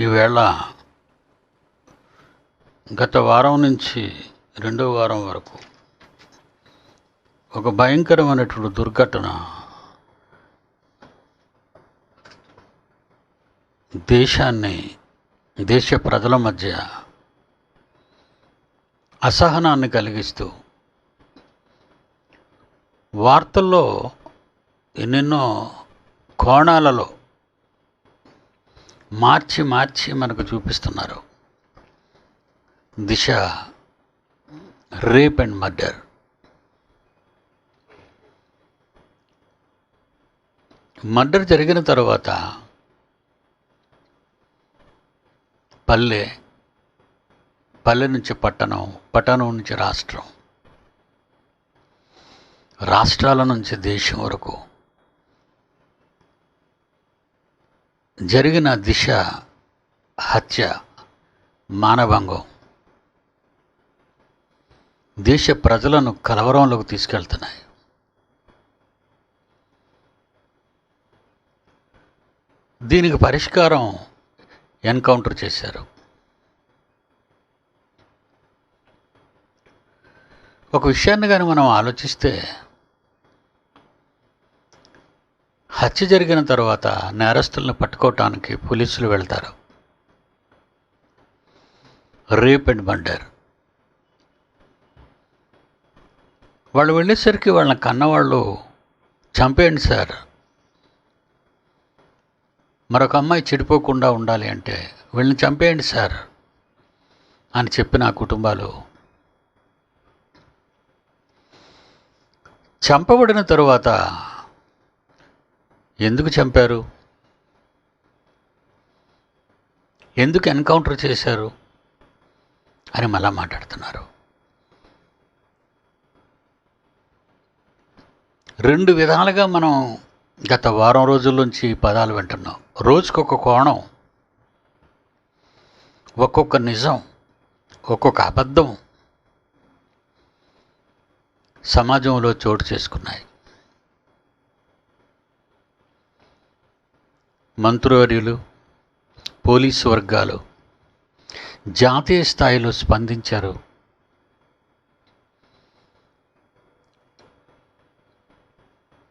ఈవేళ గత వారం నుంచి రెండో వారం వరకు ఒక భయంకరమైనటువంటి దుర్ఘటన దేశ ప్రజల మధ్య అసహనాన్ని కలిగిస్తూ వార్తల్లో ఎన్నెన్నో కోణాలలో మార్చి మనకు చూపిస్తున్నారు. దిశ రేప్ అండ్ మర్డర్. మర్డర్ జరిగిన తర్వాత పల్లె నుంచి పట్టణం నుంచి రాష్ట్రాల నుంచి దేశం వరకు జరిగిన దిశ హత్య, మానభంగం దేశ ప్రజలను కలవరంలోకి తీసుకెళ్తున్నాయి. దీనికి పరిష్కారం ఎన్కౌంటర్ చేశారు. ఒక విషయాన్ని కానీ మనం ఆలోచిస్తే, హత్య జరిగిన తర్వాత నేరస్తులను పట్టుకోవటానికి పోలీసులు వెళ్తారు. Rape and murder. వాళ్ళు వెళ్ళేసరికి వాళ్ళని కన్నవాళ్ళు చంపేయండి సార్, మరొక అమ్మాయి చెడిపోకుండా ఉండాలి అంటే వీళ్ళని చంపేయండి సార్ అని చెప్పిన ఆ కుటుంబాలు చంపబడిన తరువాత ఎందుకు చంపారు, ఎందుకు ఎన్కౌంటర్ చేశారు అని మళ్ళా మాట్లాడుతున్నారు. రెండు విధాలుగా మనం గత వారం రోజుల నుంచి పదాలు వింటున్నాం. రోజుకొక కోణం, ఒక్కొక్క నిజం, ఒక్కొక్క అబద్ధం సమాజంలో చోటు చేసుకున్నాయి. మంత్రివర్యులు, పోలీసు వర్గాలు జాతీయ స్థాయిలో స్పందించారు.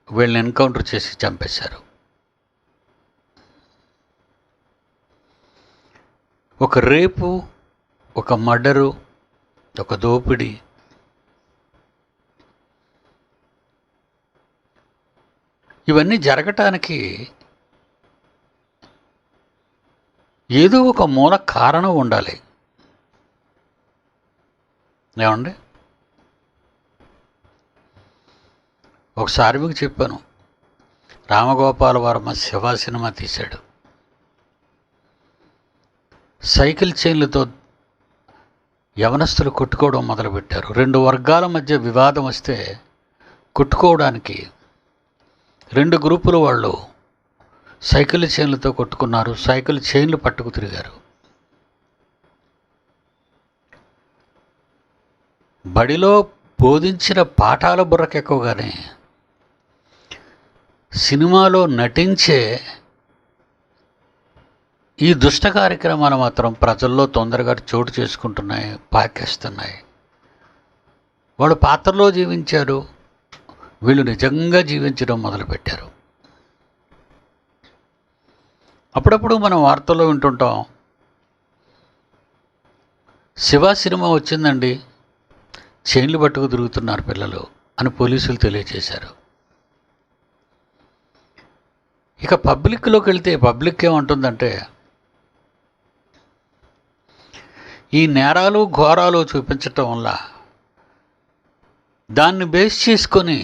వీళ్ళని ఎన్కౌంటర్ చేసి చంపేశారు. ఒక రేపు, ఒక మర్డరు, ఒక దోపిడీ, ఇవన్నీ జరగటానికి ఏదో ఒక మూల కారణం ఉండాలి. ఏమండి, ఒకసారి మీకు చెప్పాను, రామగోపాల వర్మ శివ సినిమా తీశాడు. సైకిల్ చైన్లతో యవనస్తులు కొట్టుకోవడం మొదలుపెట్టారు. రెండు వర్గాల మధ్య వివాదం వస్తే కొట్టుకోవడానికి రెండు గ్రూపుల వాళ్ళు సైకిల్ చైన్లతో కొట్టుకున్నారు. సైకిల్ చైన్లు పట్టుకు తిరిగారు. బడిలో బోధించిన పాఠాల బుర్రకెక్కగానే సినిమాలో నటించే ఈ దుష్ట కార్యక్రమాలు మాత్రం ప్రజల్లో తొందరగా చోటు చేసుకుంటున్నాయి, పాకేస్తున్నాయి. వాళ్ళు పాత్రలో జీవించారు, వీళ్ళు నిజంగా జీవించడం మొదలుపెట్టారు. అప్పుడప్పుడు మనం వార్తల్లో వింటుంటాం, శివ సినిమా వచ్చిందండి, చైన్లు పట్టుకు తిరుగుతున్నారు పిల్లలు అని పోలీసులు తెలియజేశారు. ఇక పబ్లిక్లోకి వెళ్తే పబ్లిక్ ఏమంటుందంటే, ఈ నేరాలు ఘోరాలు చూపించటం వల్ల దాన్ని బేస్ చేసుకొని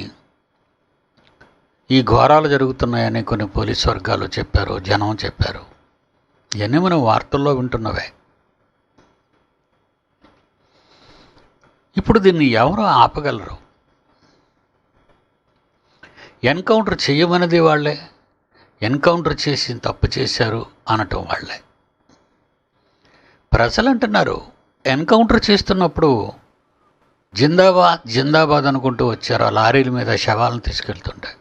ఈ ఘోరాలు జరుగుతున్నాయని కొన్ని పోలీసు వర్గాలు చెప్పారు, జనం చెప్పారు. ఇవన్నీ మనం వార్తల్లో వింటున్నవే. ఇప్పుడు దీన్ని ఎవరు ఆపగలరు? ఎన్కౌంటర్ చేయమన్నది వాళ్ళే, ఎన్కౌంటర్ చేసి తప్పు చేశారు అనటం వాళ్ళే. ప్రజలు అంటున్నారు, ఎన్కౌంటర్ చేస్తున్నప్పుడు జిందాబాద్ జిందాబాద్ అనుకుంటూ వచ్చారు. ఆ లారీల మీద శవాలను తీసుకెళ్తుంటే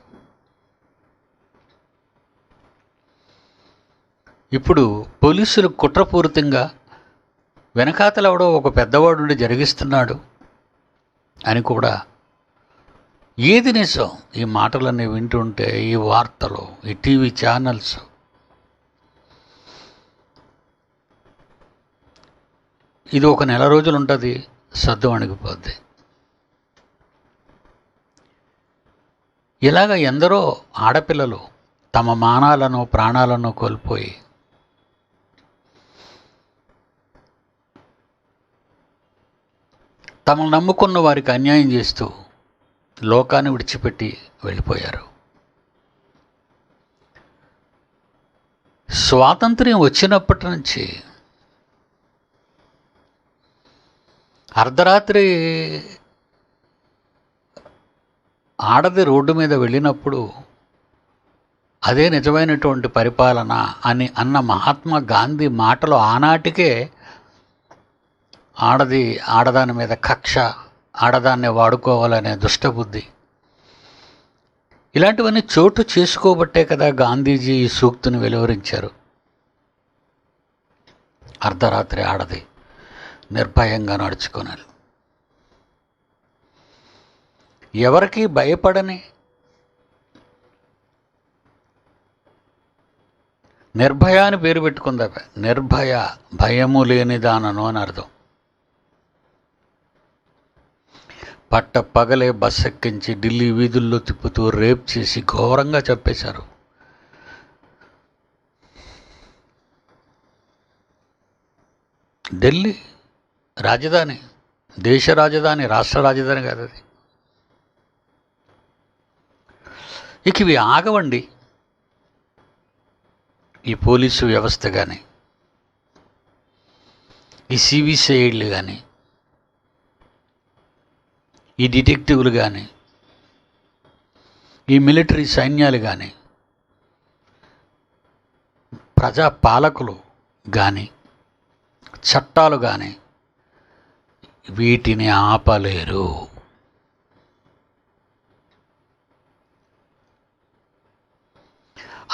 ఇప్పుడు పోలీసులు కుట్రపూరితంగా వెనకాతలెవడో ఒక పెద్దవాడు జరిగిస్తున్నాడు అని కూడా, ఏది నిజం? ఈ మాటలన్నీ వింటుంటే ఈ వార్తలు, ఈ టీవీ ఛానల్స్, ఇది ఒక నెల రోజులు ఉంటుంది, సద్దు అణిగిపోద్ది. ఇలాగ ఎందరో ఆడపిల్లలు తమ మానాలను ప్రాణాలను కోల్పోయి తమను నమ్ముకున్న వారికి అన్యాయం చేస్తూ లోకాన్ని విడిచిపెట్టి వెళ్ళిపోయారు. స్వాతంత్ర్యం వచ్చినప్పటి నుంచి అర్ధరాత్రి ఆడది రోడ్డు మీద వెళ్ళినప్పుడు అదే నిజమైనటువంటి పరిపాలన అని అన్న మహాత్మా గాంధీ మాటలు ఆనాటికే ఆడదాని మీద కక్ష, ఆడదాన్ని వాడుకోవాలనే దుష్టబుద్ధి, ఇలాంటివన్నీ చోటు చేసుకోబట్టే కదా గాంధీజీ ఈ సూక్తిని వెలువరించారు. అర్ధరాత్రి ఆడది నిర్భయంగా నడుచుకోనాలి, ఎవరికి భయపడని నిర్భయ అని పేరు పెట్టుకుందా. నిర్భయ, భయము లేనిదానను అని అర్థం. పట్ట పగలే బస్ ఎక్కించి ఢిల్లీ వీధుల్లో తిప్పుతూ రేప్ చేసి ఘోరంగా చంపేశారు. ఢిల్లీ రాజధాని, దేశ రాజధాని, రాష్ట్ర రాజధాని కాదు అది. ఇక ఇవి ఆగవండి. ఈ పోలీసు వ్యవస్థ కానీ, ఈ సిబిసిఐడ్లు కానీ, ఈ డిటెక్టివ్లు కానీ, ఈ మిలిటరీ సైన్యాలు కానీ, ప్రజా పాలకులు కానీ, చట్టాలు కానీ వీటిని ఆపలేరు.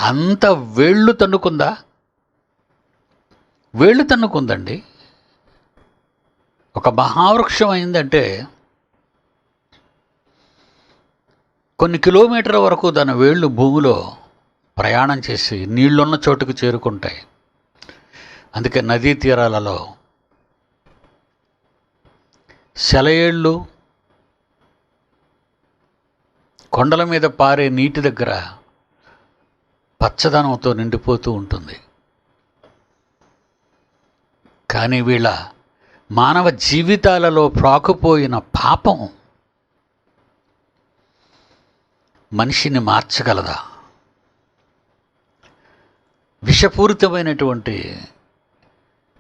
అంత వేళ్ళు తన్నుకుందా? వేళ్ళు తన్నుకుందండి. ఒక మహావృక్షం అయిందంటే కొన్ని కిలోమీటర్ల వరకు దాని వేళ్ళు భూమిలో ప్రయాణం చేసి నీళ్లున్న చోటుకు చేరుకుంటాయి. అందుకే నదీ తీరాలలో సెలయేళ్ళు, కొండల మీద పారే నీటి దగ్గర పచ్చదనంతో నిండిపోతూ ఉంటుంది. కానీ వీళ్ళ మానవ జీవితాలలో ప్రాకుపోయిన పాపం మనిషిని మార్చగలదా? విషపూరితమైనటువంటి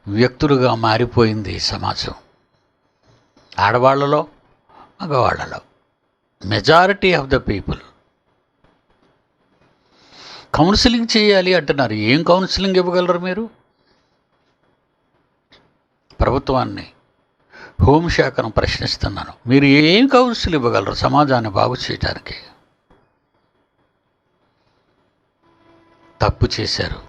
వ్యక్తులుగా మారిపోయింది సమాజం. ఆడవాళ్లలో, మగవాళ్లలో majority of the people. Counselling చేయాలి అంటున్నారు. ఏం కౌన్సిలింగ్ ఇవ్వగలరు మీరు? ప్రభుత్వాన్ని, హోంశాఖను ప్రశ్నిస్తున్నాను. మీరు ఏం కౌన్సిల్ ఇవ్వగలరు సమాజాన్ని బాగు చేయడానికి? తప్పు చేశారు.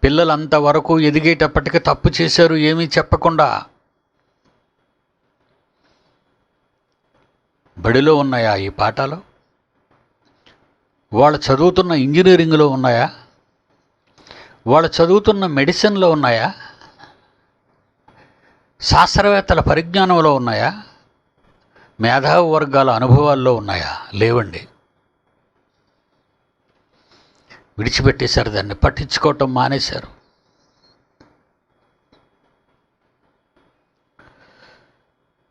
పిల్లలంతవరకు ఎదిగేటప్పటికి తప్పు చేశారు ఏమీ చెప్పకుండా. బడిలో ఉన్నాయా ఈ పాఠాలు? వాళ్ళు చదువుతున్న ఇంజనీరింగ్లో ఉన్నాయా? వాళ్ళు చదువుతున్న మెడిసిన్లో ఉన్నాయా? శాస్త్రవేత్తల పరిజ్ఞానంలో ఉన్నాయా? మేధావి వర్గాల అనుభవాల్లో ఉన్నాయా? లేవండి. విడిచిపెట్టేశారు, దాన్ని పట్టించుకోవటం మానేశారు.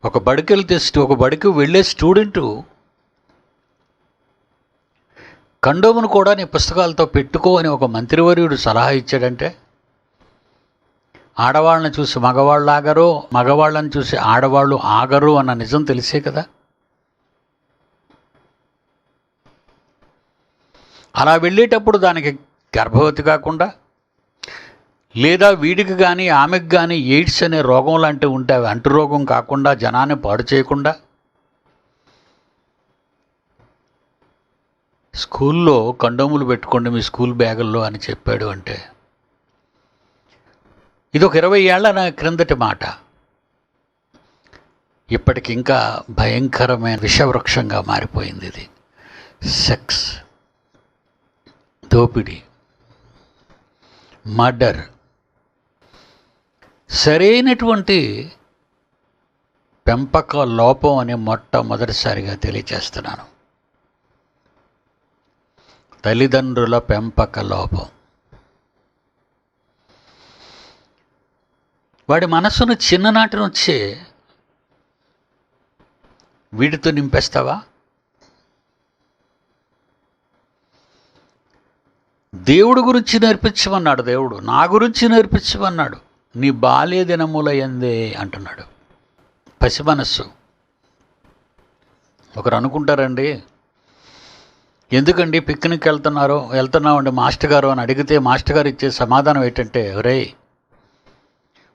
ఒక బడికి వెళ్ళే స్టూడెంటు కండోమును కూడా నీ పుస్తకాలతో పెట్టుకో అని ఒక మంత్రివర్యుడు సలహా ఇచ్చాడంటే, ఆడవాళ్ళని చూసి మగవాళ్ళు ఆగరు, మగవాళ్ళని చూసి ఆడవాళ్ళు ఆగరు అన్న నిజం తెలిసే కదా. అలా వెళ్ళేటప్పుడు దానికి గర్భవతి కాకుండా, లేదా వీడికి కానీ ఆమెకు కానీ ఎయిడ్స్ అనే రోగం లాంటివి ఉంటే అవి అంటు రోగం కాకుండా, జనాన్ని పాడు చేయకుండా, స్కూల్లో కండోములు పెట్టుకోండి మీ స్కూల్ బ్యాగుల్లో అని చెప్పాడు అంటే ఇది ఒక 20 ఏళ్ల క్రిందటి మాట. ఇప్పటికి ఇంకా భయంకరమైన విషవృక్షంగా మారిపోయింది ఇది. సెక్స్, దోపిడీ, మర్డర్. సరైనటువంటి పెంపక లోపం అని మొట్టమొదటిసారిగా తెలియచేస్తున్నాను. తల్లిదండ్రుల పెంపక లోపం. వాడి మనస్సును చిన్ననాటి నుంచే వీటితో నింపేస్తావా? దేవుడు గురించి నేర్పించమన్నాడు. దేవుడు నా గురించి నేర్పించమన్నాడు. నీ బాల్య దినముల యందే అంటున్నాడు. పసి మనస్సు. ఒకరు అనుకుంటారండి, ఎందుకండి పిక్నిక్ వెళ్తున్నామండి మాస్టర్ గారు అని అడిగితే మాస్టర్ గారు ఇచ్చే సమాధానం ఏంటంటే, ఒరేయ్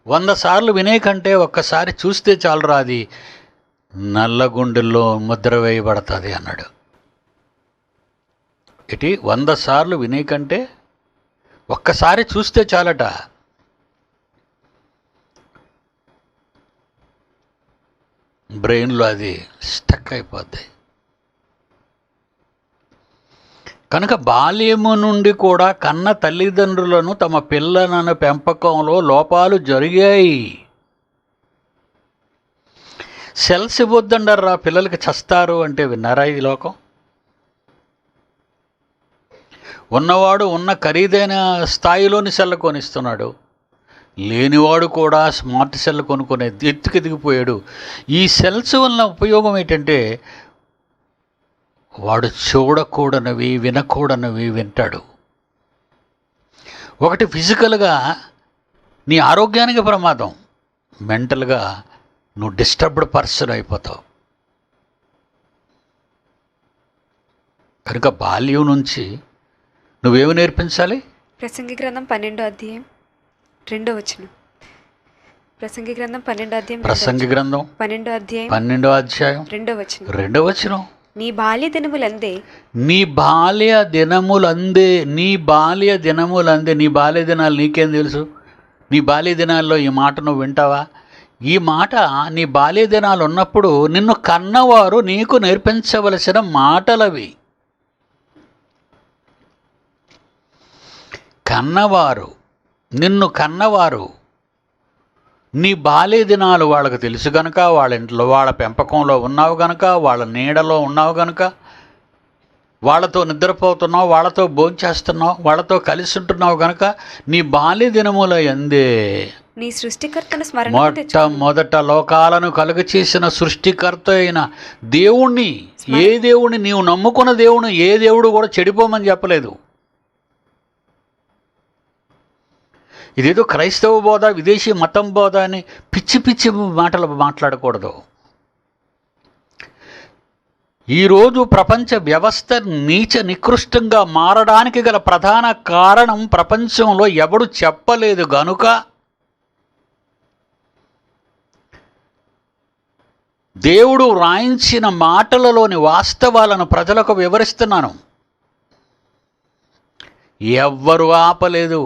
100 సార్లు వినే కంటే ఒక్కసారి చూస్తే చాలురా, అది నల్లగుండెల్లో ముద్ర వేయబడుతుంది అన్నాడు. 100 సార్లు వినే కంటే ఒక్కసారి చూస్తే చాలట. బ్రెయిన్లో అది స్టక్ అయిపోద్ది. కనుక బాల్యము నుండి కూడా కన్న తల్లిదండ్రులను తమ పిల్లలను పెంపకంలో లోపాలు జరిగాయి. సెల్స్ ఇవ్వద్దండర్రా పిల్లలకి, చస్తారు అంటే విన్నారా ఈ లోకం? ఉన్నవాడు ఉన్న ఖరీదైన స్థాయిలోని సెల్ కొనిస్తున్నాడు, లేనివాడు కూడా స్మార్ట్ సెల్ కొనుక్కునే ఎత్తుకు ఎదిగిపోయాడు. ఈ సెల్స్ వల్ల ఉపయోగం ఏంటంటే వాడు చూడకూడనివి వినకూడనివి వింటాడు. ఒకటి ఫిజికల్గా నీ ఆరోగ్యానికి ప్రమాదం, మెంటల్గా నువ్వు డిస్టర్బ్డ్ పర్సన్ అయిపోతావు. కనుక బాల్యం నుంచి నువ్వేమి నేర్పించాలి? ప్రసంగి గ్రంథం 12వ అధ్యాయం 2వ వచనం. ప్రసంగి గ్రంథం 12వ అధ్యాయం 12వ అధ్యాయం 12వ అధ్యాయం 2వ వచనం. 2వ వచనం. నీ బాల్య దినములందే నీ బాల్య దినాలు నీకేం తెలుసు? నీ బాల్య దినాల్లో ఈ మాట నువ్వు వింటావా? ఈ మాట నీ బాల్య దినాలు ఉన్నప్పుడు నిన్ను కన్నవారు నీకు నేర్పించవలసిన మాటలవి. నిన్ను కన్నవారు నీ బాల్య దినాలు వాళ్ళకు తెలుసు గనుక, వాళ్ళ ఇంట్లో వాళ్ళ పెంపకంలో ఉన్నావు గనుక, వాళ్ళ నీడలో ఉన్నావు గనుక, వాళ్ళతో నిద్రపోతున్నావు, వాళ్ళతో భోంచేస్తున్నావు, వాళ్ళతో కలిసి ఉంటున్నావు గనుక నీ బాల్య దినముల యందే నీ సృష్టికర్తను స్మరణ మొట్టమొదట లోకాలను కలుగ చేసిన సృష్టికర్త అయిన దేవుణ్ణి, ఏ దేవుణ్ణి నీవు నమ్ముకున్న దేవుని, ఏ దేవుడు కూడా చెడిపోమని చెప్పలేదు. ఇదేదో క్రైస్తవ బోధ, విదేశీ మతం బోధ అని పిచ్చి పిచ్చి మాటలు మాట్లాడకూడదు. ఈరోజు ప్రపంచ వ్యవస్థ నీచ నికృష్టంగా మారడానికి గల ప్రధాన కారణం ప్రపంచంలో ఎవడు చెప్పలేదు గనుక దేవుడు రాయించిన మాటలలోని వాస్తవాలను ప్రజలకు వివరిస్తున్నాను. ఎవ్వరు ఆపలేదు.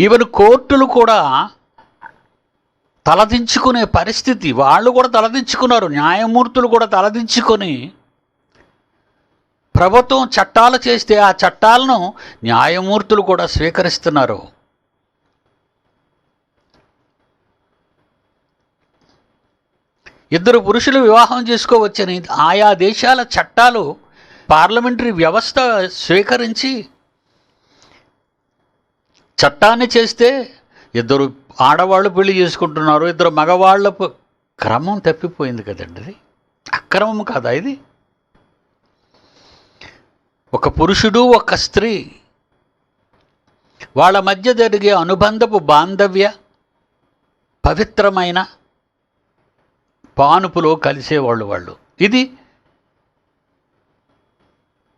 ఈవెన్ కోర్టులు కూడా తలదించుకునే పరిస్థితి, వాళ్ళు కూడా తలదించుకున్నారు. న్యాయమూర్తులు కూడా తలదించుకొని ప్రభుత్వం చట్టాలు చేస్తే ఆ చట్టాలను న్యాయమూర్తులు కూడా స్వీకరిస్తున్నారు. ఇద్దరు పురుషులు వివాహం చేసుకోవచ్చని ఆయా దేశాల చట్టాలు, పార్లమెంటరీ వ్యవస్థ స్వీకరించి చట్టాన్ని చేస్తే ఇద్దరు ఆడవాళ్ళు పెళ్లి చేసుకుంటున్నారు, ఇద్దరు మగవాళ్ళ క్రమం తప్పిపోయింది కదండి. ఇది అక్రమం కాదా? ఇది ఒక పురుషుడు ఒక స్త్రీ వాళ్ళ మధ్య జరిగే అనుబంధపు బాంధవ్య పవిత్రమైన పానుపులో కలిసేవాళ్ళు వాళ్ళు. ఇది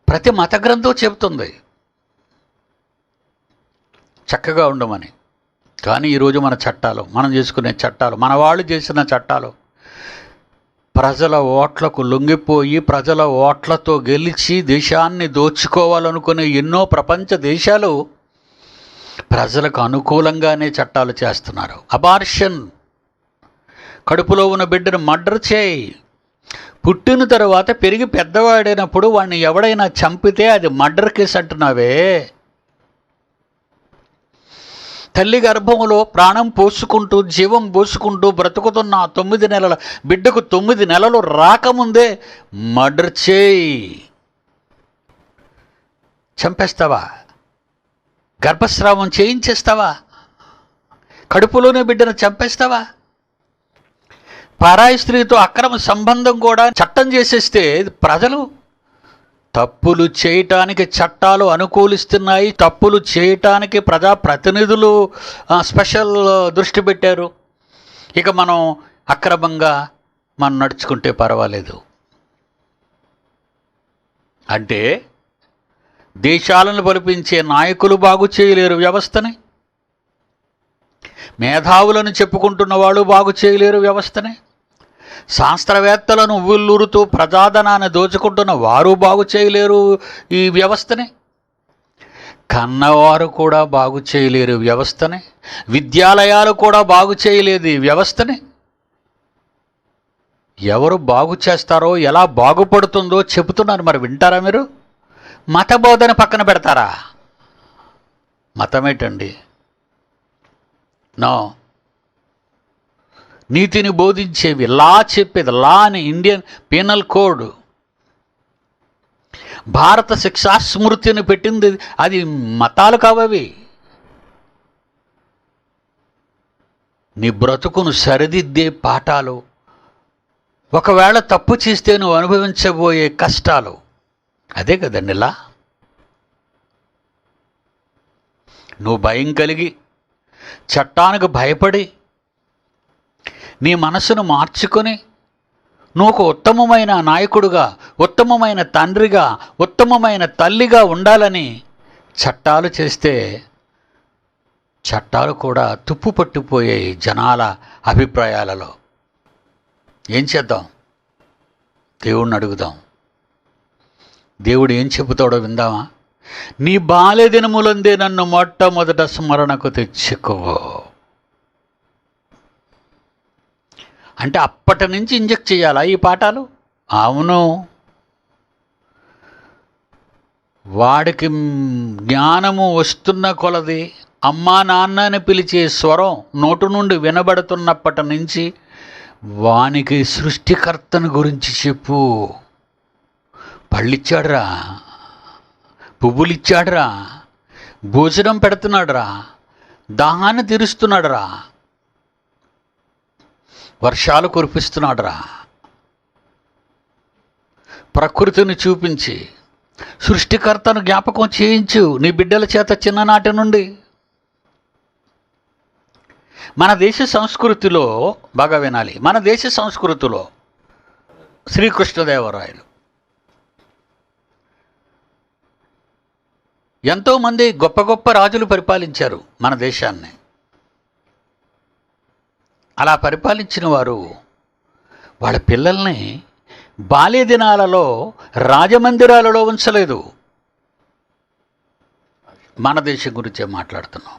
ప్రతి మత గ్రంథం చెబుతుంది చక్కగా ఉండమని. కానీ ఈరోజు మన చట్టాలు, మనం చేసుకునే చట్టాలు, మన వాళ్ళు చేసిన చట్టాలు ప్రజల ఓట్లకు లొంగిపోయి ప్రజల ఓట్లతో గెలిచి దేశాన్ని దోచుకోవాలనుకునే ఎన్నో ప్రపంచ దేశాలు ప్రజలకు అనుకూలంగానే చట్టాలు చేస్తున్నారు. అబార్షన్, కడుపులో ఉన్న బిడ్డను మర్డర్ చేయి, పుట్టిన తర్వాత పెరిగి పెద్దవాడైనప్పుడు వాడిని ఎవడైనా చంపితే అది మర్డర్ కేసు అంటున్నావే. తల్లి గర్భంలో ప్రాణం పోసుకుంటూ జీవం పోసుకుంటూ బ్రతుకుతున్న 9 నెలల బిడ్డకు 9 నెలలు రాకముందే మర్డర్ చేయి. చంపేస్తావా? గర్భస్రావం చేయించేస్తావా? కడుపులోనే బిడ్డను చంపేస్తావా? పరాయి స్త్రీతో అక్రమ సంబంధం కూడా చట్టం చేసేస్తే ప్రజలు తప్పులు చేయటానికి చట్టాలు అనుకూలిస్తున్నాయి. తప్పులు చేయటానికి ప్రజాప్రతినిధులు స్పెషల్ దృష్టి పెట్టారు. ఇక మనం అక్రమంగా మనం నడుచుకుంటే పర్వాలేదు అంటే దేశాలను బలిపించే నాయకులు బాగు చేయలేరు వ్యవస్థని, మేధావులను చెప్పుకుంటున్న వాళ్ళు బాగు చేయలేరు వ్యవస్థని, శాస్త్రవేత్తలను ఉవ్విళ్ళూరుతూ ప్రజాధనాన్ని దోచుకుంటున్న వారు బాగు చేయలేరు ఈ వ్యవస్థని, కన్నవారు కూడా బాగు చేయలేరు వ్యవస్థని, విద్యాలయాలు కూడా బాగు చేయలేదు ఈ వ్యవస్థని. ఎవరు బాగు చేస్తారో, ఎలా బాగుపడుతుందో చెబుతున్నారు. మరి వింటారా మీరు? మత బోధన పక్కన పెడతారా? మతమేటండి? నో. నీతిని బోధించేవి, లా చెప్పేది, లా అని ఇండియన్ పీనల్ కోడ్, భారత శిక్షా స్మృతిని పెట్టింది అది మతాలు కావవి. నీ బ్రతుకును సరిదిద్దే పాఠాలు, ఒకవేళ తప్పు చేస్తే నువ్వు అనుభవించబోయే కష్టాలు, అదే కదండి లా. నువ్వు భయం కలిగి చట్టానికి భయపడి నీ మనసును మార్చుకొని నువ్వు ఒక ఉత్తమమైన నాయకుడిగా, ఉత్తమమైన తండ్రిగా, ఉత్తమమైన తల్లిగా ఉండాలని చట్టాలు చేస్తే చట్టాలు కూడా తుప్పు పట్టిపోయాయి జనాల అభిప్రాయాలలో. ఏం చేద్దాం? దేవుణ్ణి అడుగుదాం. దేవుడు ఏం చెబుతాడో విందామా? నీ బాల్య దినములందే నన్ను మొట్టమొదట స్మరణకు తెచ్చుకో అంటే అప్పటి నుంచి ఇంజెక్ట్ చేయాలా ఈ పాఠాలు? అవును. వాడికి జ్ఞానము వస్తున్న కొలది అమ్మా నాన్న అని పిలిచే స్వరం నోటు నుండి వినబడుతున్నప్పటి నుంచి వానికి సృష్టికర్తను గురించి చెప్పు. పళ్ళిచ్చాడురా, పువ్వులిచ్చాడురా, భోజనం పెడుతున్నాడురా, దాహాన్ని తీరుస్తున్నాడురా, వర్షాలు కురిపిస్తున్నాడురా, ప్రకృతిని చూపించి సృష్టికర్తను జ్ఞాపకం చేయించు నీ బిడ్డల చేత చిన్ననాటి నుండి. మన దేశ సంస్కృతిలో బాగా వినాలి, మన దేశ సంస్కృతిలో శ్రీకృష్ణదేవరాయలు ఎంతోమంది గొప్ప గొప్ప రాజులు పరిపాలించారు మన దేశాన్ని. అలా పరిపాలించిన వారు వాళ్ళ పిల్లల్ని బాల్య దినాలలో రాజమందిరాలలో ఉంచలేదు. మన దేశం గురించే మాట్లాడుతున్నాం,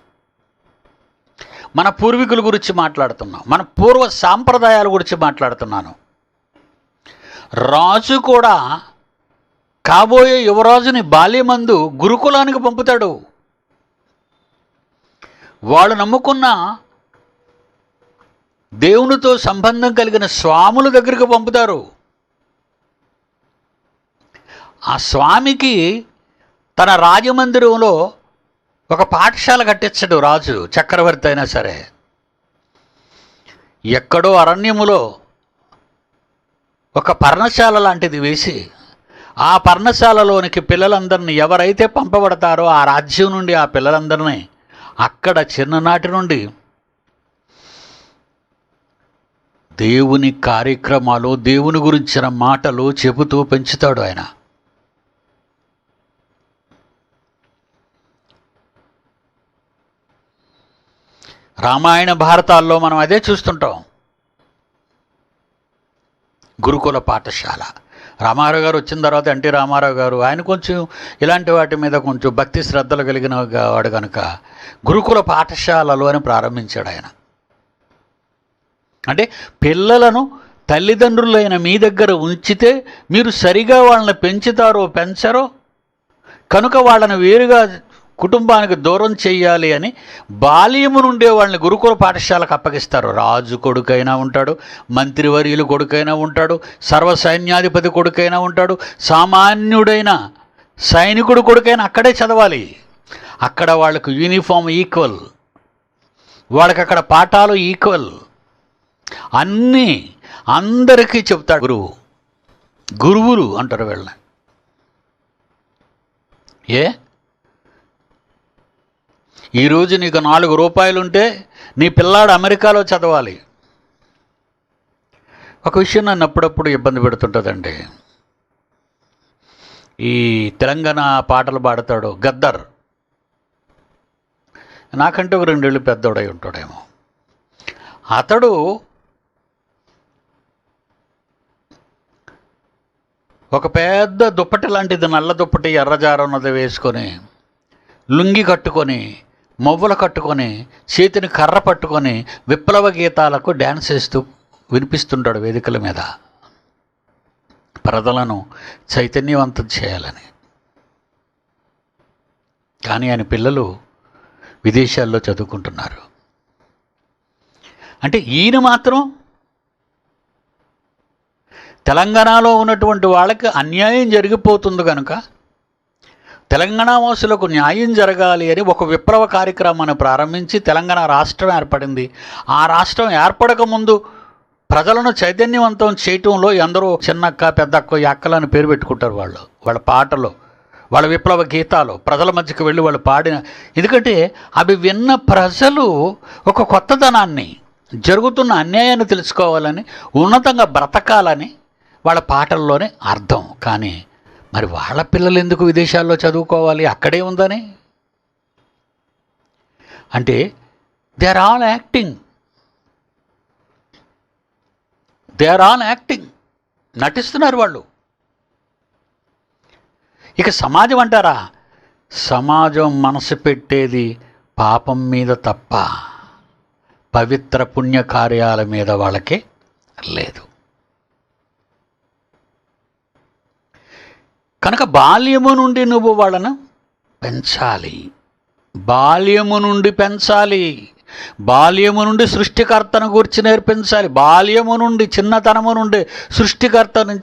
మన పూర్వీకుల గురించి మాట్లాడుతున్నాం, మన పూర్వ సాంప్రదాయాల గురించి మాట్లాడుతున్నాను. రాజు కూడా కాబోయే యువరాజుని బాల్యమందు గురుకులానికి పంపుతాడు. వాళ్ళు నమ్ముకున్న దేవునితో సంబంధం కలిగిన స్వాముల దగ్గరికి పంపుతారు. ఆ స్వామికి తన రాజమందిరంలో ఒక పాఠశాల కట్టించడు రాజు, చక్రవర్తి అయినా సరే. ఎక్కడో అరణ్యములో ఒక పర్ణశాల లాంటిది వేసి ఆ పర్ణశాలలోనికి పిల్లలందరినీ ఎవరైతే పంపబడతారో ఆ రాజ్యం నుండి ఆ పిల్లలందరినీ అక్కడ చిన్ననాటి నుండి దేవుని కార్యక్రమాలు, దేవుని గురించిన మాటలు చెబుతూ పెంచుతాడు ఆయన. రామాయణ భారతాల్లో మనం అదే చూస్తుంటాం. గురుకుల పాఠశాల. రామారావు గారు వచ్చిన తర్వాత ఎన్టీ రామారావు గారు ఆయన కొంచెం ఇలాంటి వాటి మీద కొంచెం భక్తి శ్రద్ధలు కలిగిన వాడు కనుక గురుకుల పాఠశాలలు అని ప్రారంభించాడు ఆయన. అంటే పిల్లలను తల్లిదండ్రులైన మీ దగ్గర ఉంచితే మీరు సరిగా వాళ్ళని పెంచుతారో పెంచరో కనుక వాళ్ళని వేరుగా కుటుంబానికి దూరం చెయ్యాలి అని బాల్యము నుండే వాళ్ళని గురుకుల పాఠశాలకు అప్పగిస్తారు. రాజు కొడుకైనా ఉంటాడు, మంత్రివర్యులు కొడుకైనా ఉంటాడు, సర్వసైన్యాధిపతి కొడుకైనా ఉంటాడు, సామాన్యుడైన సైనికుడు కొడుకైనా అక్కడే చదవాలి. అక్కడ వాళ్ళకు యూనిఫామ్ ఈక్వల్, వాళ్ళకి అక్కడ పాఠాలు ఈక్వల్, అన్నీ అందరికీ చెప్తాడు గురువులు అంటారు వీళ్ళని. ఈరోజు నీకు 4 రూపాయలుంటే నీ పిల్లాడు అమెరికాలో చదవాలి. ఒక విషయం నన్ను అప్పుడప్పుడు ఇబ్బంది పెడుతుంటుందండి. ఈ తెలంగాణ పాటలు పాడతాడు గద్దర్, నాకంటే ఒక 2 ఏళ్ళు పెద్దోడై ఉంటాడేమో. అతడు ఒక పెద్ద దుప్పటి లాంటిది, నల్ల దుప్పటి ఎర్రజార ఉన్నది వేసుకొని, లుంగి కట్టుకొని, మొవ్వలు కట్టుకొని, చేతిని కర్ర పట్టుకొని విప్లవ గీతాలకు డ్యాన్స్ వేస్తూ వినిపిస్తుంటాడు వేదికల మీద, ప్రజలను చైతన్యవంతం చేయాలని. కానీ ఆయన పిల్లలు విదేశాల్లో చదువుకుంటున్నారు. అంటే ఈయన మాత్రం తెలంగాణలో ఉన్నటువంటి వాళ్ళకి అన్యాయం జరిగిపోతుంది కనుక తెలంగాణ వాసులకు న్యాయం జరగాలి అని ఒక విప్లవ కార్యక్రమాన్ని ప్రారంభించి తెలంగాణ రాష్ట్రం ఏర్పడింది. ఆ రాష్ట్రం ఏర్పడకముందు ప్రజలను చైతన్యవంతం చేయటంలో ఎందరో చిన్నక్క పెద్దక్క అక్కలని పేరు పెట్టుకుంటారు వాళ్ళు. వాళ్ళ పాటలు, వాళ్ళ విప్లవ గీతాలు ప్రజల మధ్యకి వెళ్ళి వాళ్ళు పాడిన, ఎందుకంటే అవి విన్న ప్రజలు ఒక కొత్తదనాన్ని, జరుగుతున్న అన్యాయాన్ని తెలుసుకోవాలని, ఉన్నతంగా బ్రతకాలని వాళ్ళ పాటల్లోనే అర్థం. కానీ మరి వాళ్ళ పిల్లలు ఎందుకు విదేశాల్లో చదువుకోవాలి, అక్కడే ఉందని? అంటే దే ఆర్ ఆల్ యాక్టింగ్, నటిస్తున్నారు వాళ్ళు. ఇక సమాజం అంటారా, సమాజం మనసు పెట్టేది పాపం మీద తప్ప పవిత్ర పుణ్యకార్యాల మీద వాళ్ళకి లేదు. కనుక బాల్యము నుండి నువ్వు వాళ్ళను పెంచాలి, బాల్యము నుండి పెంచాలి, బాల్యము నుండి సృష్టికర్తను గురించి నేర్పించాలి, బాల్యము నుండి చిన్నతనము నుండి సృష్టికర్తను.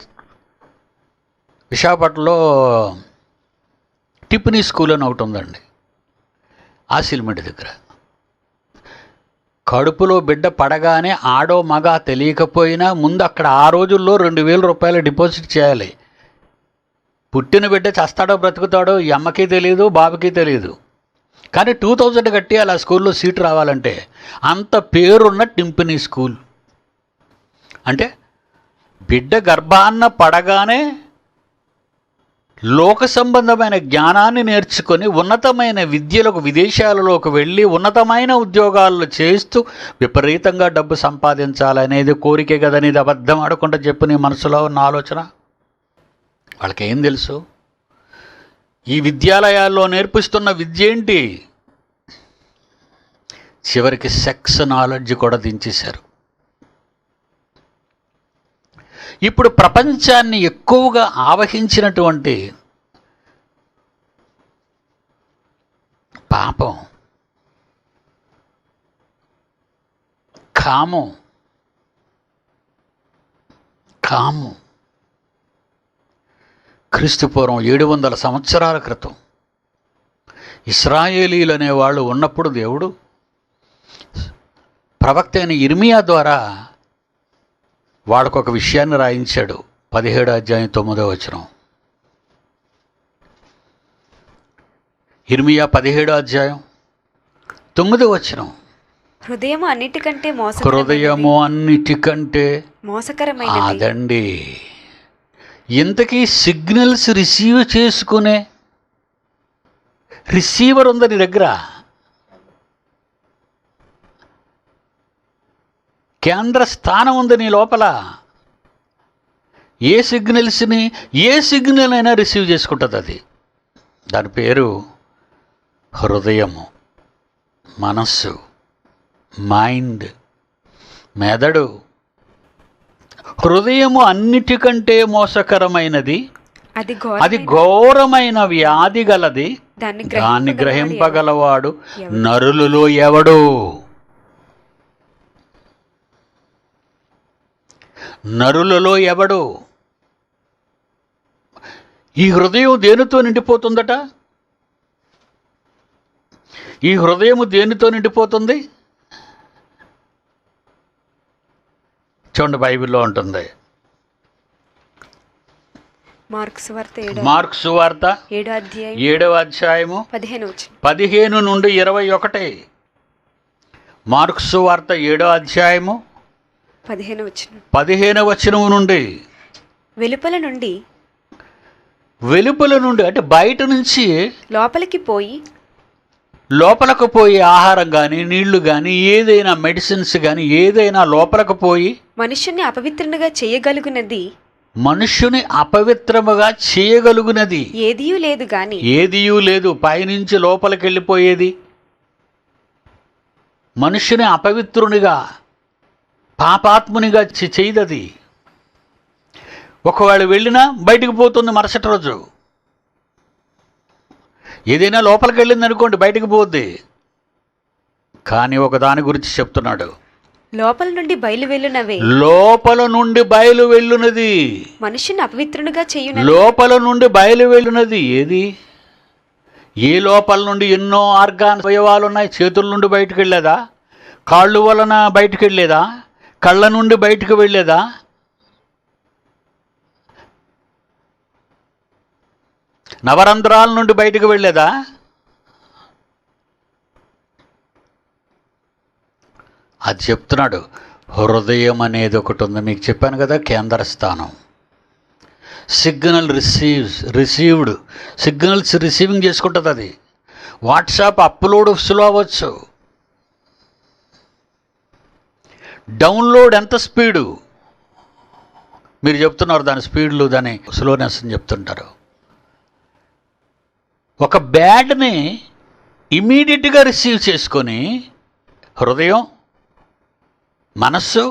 విశాఖపట్నంలో టిఫినీ స్కూల్ అని ఒకటి ఉందండి, ఆసిల్మెంట్ దగ్గర. కడుపులో బిడ్డ పడగానే ఆడో మగ తెలియకపోయినా ముందు అక్కడ ఆ రోజుల్లో 2,000 రూపాయలు డిపాజిట్ చేయాలి. పుట్టిన బిడ్డ చస్తాడో బ్రతుకుతాడో ఈ అమ్మకి తెలియదు, బాబుకి తెలియదు. కానీ 2,000 కట్టి అలా స్కూల్లో సీటు రావాలంటే అంత పేరున్న టింపినీ స్కూల్. అంటే బిడ్డ గర్భాన్న పడగానే లోక సంబంధమైన జ్ఞానాన్ని నేర్చుకొని ఉన్నతమైన విద్యలకు విదేశాలలోకి వెళ్ళి ఉన్నతమైన ఉద్యోగాలు చేస్తూ విపరీతంగా డబ్బు సంపాదించాలనేది కోరికే కదని ఇది అబద్ధం ఆడకుండా చెప్పు నీ మనసులో ఉన్న ఆలోచన. వాళ్ళకేం తెలుసు? ఈ విద్యాలయాల్లో నేర్పిస్తున్న విద్య ఏంటి? చివరికి సెక్స్ నాలెడ్జ్ కూడా దించేశారు. ఇప్పుడు ప్రపంచాన్ని ఎక్కువగా ఆవహించినటువంటి పాపం, కామం. క్రీస్తుపూర్వం 700 సంవత్సరాల క్రితం ఇశ్రాయేలీలు అనేవాళ్ళు ఉన్నప్పుడు దేవుడు ప్రవక్త అయిన ఇర్మియా ద్వారా వాడికొక విషయాన్ని రాయించాడు. 17వ అధ్యాయం 9వ వచనం. ఇర్మియా 17వ అధ్యాయం 9వ వచనం. హృదయము అన్నిటికంటే మోసకరమైనది. అదండి, ఇంతకీ సిగ్నల్స్ రిసీవ్ చేసుకునే రిసీవర్ ఉంది నీ దగ్గర, కేంద్ర స్థానం ఉంది నీ లోపల. ఏ సిగ్నల్స్ని, ఏ సిగ్నల్ అయినా రిసీవ్ చేసుకుంటుంది అది. దాని పేరు హృదయము, మనస్సు, మైండ్, మెదడు. హృదయము అన్నిటికంటే మోసకరమైనది, అది ఘోరమైన వ్యాధి గలది, దాన్ని గ్రహింపగలవాడు నరులలో ఎవడు? నరులలో ఎవడు? ఈ హృదయం దేనితో నిండిపోతుందట? ఈ హృదయము దేనితో నిండిపోతుంది? చూడండి, బైబిల్లో ఉంటుంది. మార్కు సువార్త 7వ అధ్యాయము 15 నుండి 21. మార్కు సువార్త 7వ అధ్యాయము 15వ వచనం నుండి, వెలుపల నుండి అంటే బయట నుంచి లోపలకు పోయి ఆహారం కానీ, నీళ్లు కానీ, ఏదైనా మెడిసిన్స్ కానీ, ఏదైనా లోపలకు పోయి మనుష్యుని అపవిత్రునిగా చేయగలుగునది, మనుష్యుని అపవిత్రముగా చేయగలుగునది ఏదియూ లేదు. పైనుంచి లోపలికి వెళ్ళిపోయేది మనుష్యుని అపవిత్రునిగా, పాపాత్మునిగా చేయదది. ఒకవేళ వెళ్ళినా బయటికి పోతుంది మరుసటి రోజు. ఏదైనా లోపలికి వెళ్ళింది అనుకోండి, బయటికి పోద్ది. కానీ ఒక దాని గురించి చెప్తున్నాడు, లోపల నుండి బయలు వెళ్ళునది మనుష్యుని అపవిత్రునిగా చేయును. లోపల నుండి బయలు వెళ్ళునది ఏది? ఏ లోపల నుండి ఎన్నో ఆర్గాన్ అవయవాలు ఉన్నాయి. చేతుల నుండి బయటకు వెళ్ళేదా? కాళ్ళు వలన బయటకు వెళ్ళేదా? కళ్ళ నుండి బయటకు వెళ్ళేదా? నవరంధ్రాల నుండి బయటకు వెళ్ళేదా? అది చెప్తున్నాడు. హృదయం అనేది ఒకటి ఉంది, మీకు చెప్పాను కదా, కేంద్ర స్థానం. సిగ్నల్స్ రిసీవింగ్ చేసుకుంటుంది అది. వాట్సాప్ అప్లోడ్ స్లో అవ్వచ్చు, డౌన్లోడ్ ఎంత స్పీడు మీరు చెప్తున్నారు, దాని స్పీడ్లు, దాని స్లోనెస్ అని చెప్తుంటారు. ఒక బ్యాడ్ని ఇమీడియట్గా రిసీవ్ చేసుకొని హృదయం, మనస్సు,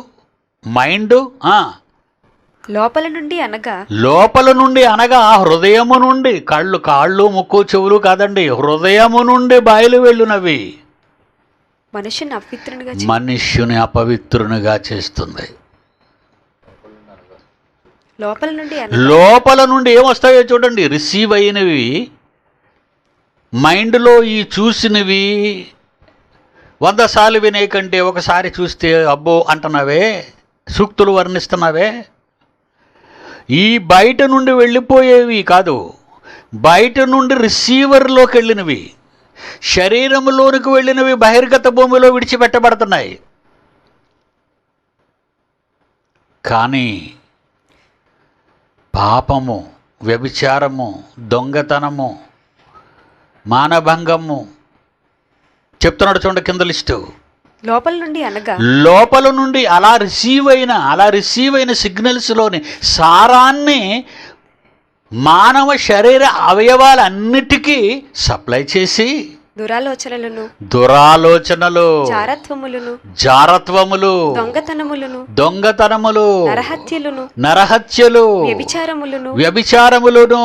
మైండ్, లోపల నుండి అనగా హృదయము నుండి, కాళ్ళు ముక్కు చెవులు కాదండి, హృదయము నుండి బయలు వెళ్ళునవి మనుష్యుని అపవిత్రునిగా చేస్తుంది. లోపల నుండి ఏమొస్తాయో చూడండి. రిసీవ్ అయినవి మైండ్లో, ఈ చూసినవి 100 సార్లు వినే కంటే ఒకసారి చూస్తే అబ్బో అంటున్నావే, సూక్తులు వర్ణిస్తున్నావే. ఈ బయట నుండి వెళ్ళిపోయేవి కాదు, బయట నుండి రిసీవర్లోకి వెళ్ళినవి, శరీరంలోనికి వెళ్ళినవి బహిర్గత భూమిలో విడిచిపెట్టబడుతున్నాయి. కానీ పాపము, వ్యభిచారము, దొంగతనము, మానభంగము చెప్తున్నాడు. చూడండి కింద లిస్టు. లోపల నుండి అలా రిసీవ్ అయిన సిగ్నల్స్లోని సారాన్ని మానవ శరీర అవయవాలన్నిటికీ సప్లై చేసి దురాలోచనలు, జారత్వములు, దొంగతనములు, నరహత్యలు, వ్యభిచారములను,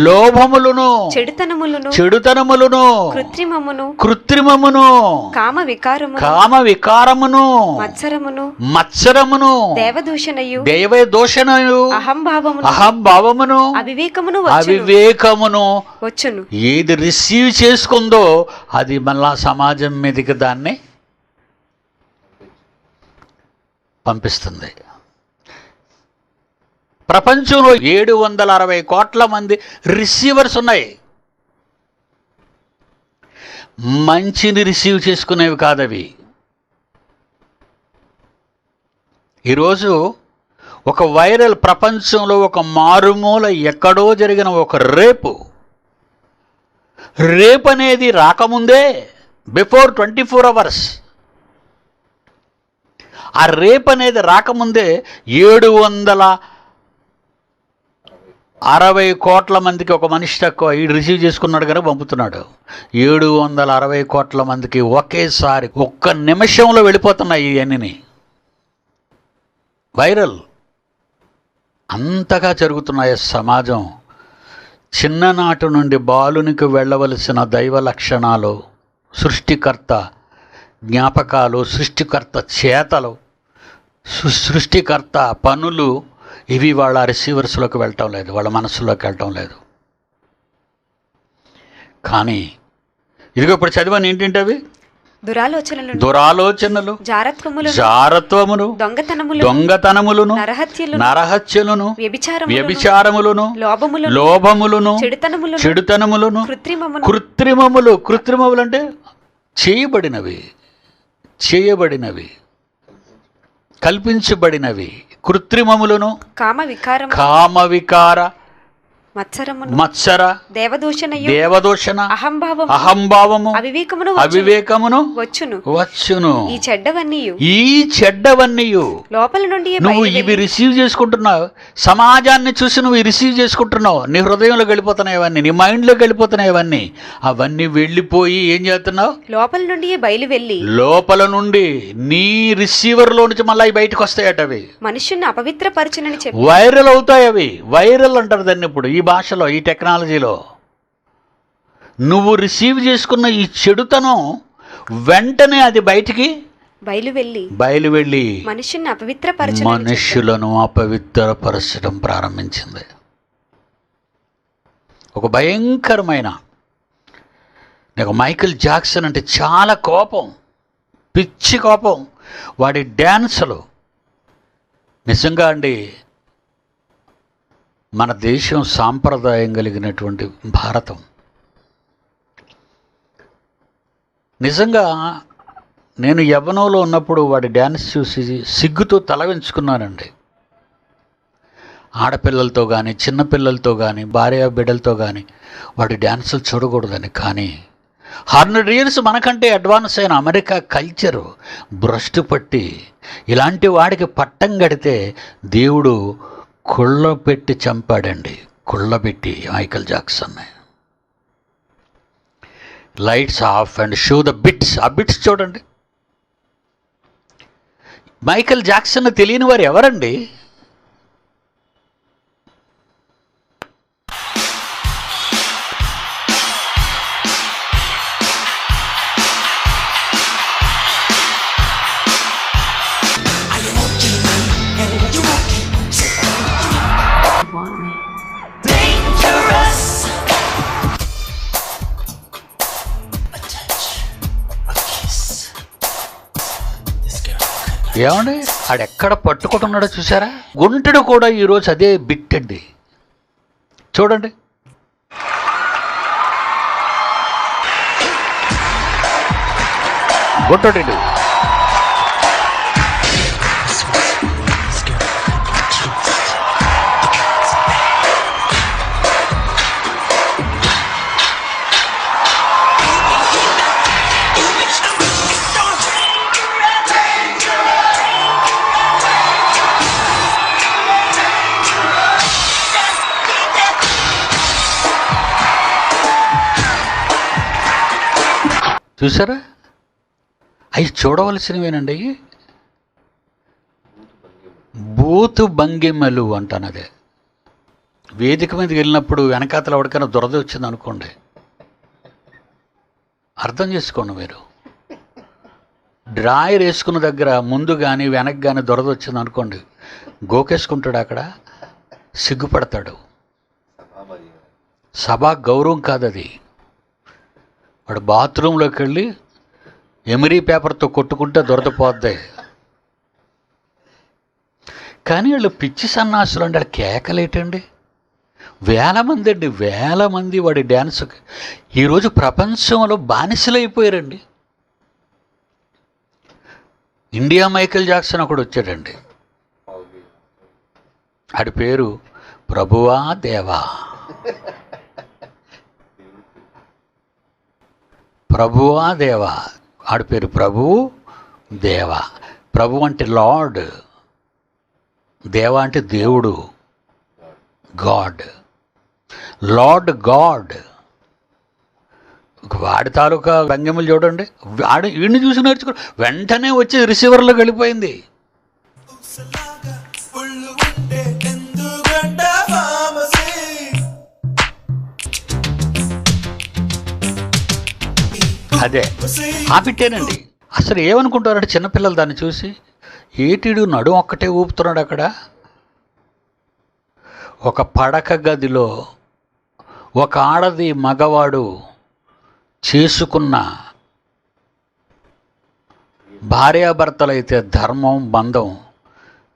లోభములను, చెడుతనములను, కృత్రిమమును, కామ వికారమును, మత్సరమును, దైవదూషణయు, అహంభావమును, అవివేకమును వచ్చును. ఏది రిసీవ్ చేసుకుందో అది మళ్ళా సమాజం మీదకి దాన్ని పంపిస్తుంది. ప్రపంచంలో 760 కోట్ల మంది రిసీవర్స్ ఉన్నాయి. మంచిని రిసీవ్ చేసుకునేవి కాదవి. ఈరోజు ఒక వైరల్, ప్రపంచంలో ఒక మారుమూల ఎక్కడో జరిగిన ఒక రేపు అనేది రాకముందే, బిఫోర్ 24 hours, ఆ రేప్ అనేది రాకముందే 700 60 కోట్ల మందికి ఒక మనిషి తక్కువ ఈడు రిసీవ్ చేసుకున్నాడు కనుక పంపుతున్నాడు. 760 కోట్ల మందికి ఒకేసారి ఒక్క నిమిషంలో వెళ్ళిపోతున్నాయి ఇవన్నీ. వైరల్ అంతగా జరుగుతున్నాయి. సమాజం చిన్ననాటి నుండి బాలునికి వెళ్ళవలసిన దైవ లక్షణాలు, సృష్టికర్త జ్ఞాపకాలు, సృష్టికర్త చేతలు, సృష్టికర్త పనులు ఇవి వాళ్ళ రిసీవర్స్లోకి వెళ్ళటం లేదు, వాళ్ళ మనసులోకి వెళ్ళటం లేదు. కానీ ఇదిగో ఇప్పుడు చదివాను ఏంటంటే అవి దురాలోచనలు, జారత్వమును, దొంగతనములను, నరహత్యలను, వ్యభిచారములను, లోభములను, చెడుతనములను, కృత్రిమములు అంటే చేయబడినవి కల్పించబడినవి, కృత్రిమములను, కామవికార, మత్సర, దేవదూషణ, అహంభావము, అవివేకమును వచ్చును. ఈ చెడ్డవన్నీయు లోపల నుండి నువ్వు ఇవి రిసీవ్ చేసుకుంటున్నావు. సమాజాన్ని చూసి నువ్వు రిసీవ్ చేసుకుంటున్నావు. నీ హృదయంలోకి వెళ్ళిపోతున్నాయి అవన్నీ, నీ మైండ్లోకి వెళ్ళిపోతున్నాయి అవన్నీ. అవన్నీ వెళ్ళిపోయి ఏం చేస్తున్నావు? లోపల నుండి నీ రిసీవర్లో నుంచి మళ్ళీ బయటకు వస్తాయట. అవి మనుషుని అపవిత్రపరచునని చెప్పి వైరల్ అవుతాయి. అవి వైరల్ అంటారు దాన్ని ఇప్పుడు ఈ భాషలో, ఈ టెక్నాలజీలో. నువ్వు రిసీవ్ చేసుకున్న ఈ చెడుతనం వెంటనే అది బయటికి బయలువెళ్ళి మనుష్యులను అపవిత్రపరచడం ప్రారంభించింది. ఒక భయంకరమైన, నాకు మైకేల్ జాక్సన్ అంటే చాలా కోపం, పిచ్చి కోపం. వాడి డ్యాన్సులు నిజంగా అండి, మన దేశం సాంప్రదాయం కలిగినటువంటి భారతం, నిజంగా నేను యవ్వనంలో ఉన్నప్పుడు వాడి డ్యాన్స్ చూసి సిగ్గుతో తల వెంచుకున్నానండి. ఆడపిల్లలతో కానీ, చిన్నపిల్లలతో కానీ, భార్య బిడ్డలతో కానీ వాడి డ్యాన్సులు చూడకూడదని. కానీ 100 years మనకంటే అడ్వాన్స్ అయిన అమెరికా కల్చరు భ్రష్టు పట్టి ఇలాంటి వాడికి పట్టం కడితే దేవుడు కుళ్ళబెట్టి చంపాడండి. కుళ్ళబెట్టి మైకేల్ జాక్సన్ని. Lights off and show the bits. ఆ బిట్స్ చూడండి. మైకేల్ జాక్సన్ తెలియని వారు ఎవరండి? ఏమండి, ఆడెక్కడ పట్టుకుంటున్నాడో చూసారా? గుంటెడు కూడా ఈరోజు అదే బిట్ అండి. చూడండి, గుంటడు. చూసారా? అవి చూడవలసినవేనండి. బూతు భంగిమలు అంటాను. అదే వేదిక మీదకి వెళ్ళినప్పుడు వెనకాతల ఎవరికైనా దురద వచ్చింది అనుకోండి, అర్థం చేసుకోండి మీరు. డ్రాయర్ వేసుకున్న దగ్గర ముందు కానీ వెనక్కి కానీ దురద వచ్చింది అనుకోండి, గోకేసుకుంటాడు, అక్కడ సిగ్గుపడతాడు. సభా గౌరవం కాదు అది. వాడు బాత్రూంలోకి వెళ్ళి ఎమిరీ పేపర్తో కొట్టుకుంటే దొరదపోద్ది. కానీ వాళ్ళు పిచ్చి సన్నాసులు అండి. వాళ్ళు కేకలేటండి. వేల మంది వాడి డ్యాన్స్కి ఈరోజు ప్రపంచంలో బానిసలైపోయారండి. ఇండియా మైకేల్ జాక్సన్ ఒకడు వచ్చాడండి. ఆడి పేరు ప్రభువా దేవా. ప్రభువా దేవా. ఆడి పేరు ప్రభువు దేవా. ప్రభు అంటే లార్డ్, దేవా అంటే దేవుడు, గాడ్. Lord God. వాడి తాలూకా భంగిమలు చూడండి, వాడు వీడిని చూసి నేర్చుకో, వెంటనే వచ్చి రిసీవర్లోకి వెళ్ళిపోయింది. అదే ఆపిట్టేనండి. అసలు ఏమనుకుంటారంటే చిన్నపిల్లలు దాన్ని చూసి, ఏటిడు నడుం ఒక్కటే ఊపుతున్నాడు అక్కడ. ఒక పడక గదిలో ఒక ఆడది మగవాడు చేసుకున్న భార్యాభర్తలైతే ధర్మం, బంధం,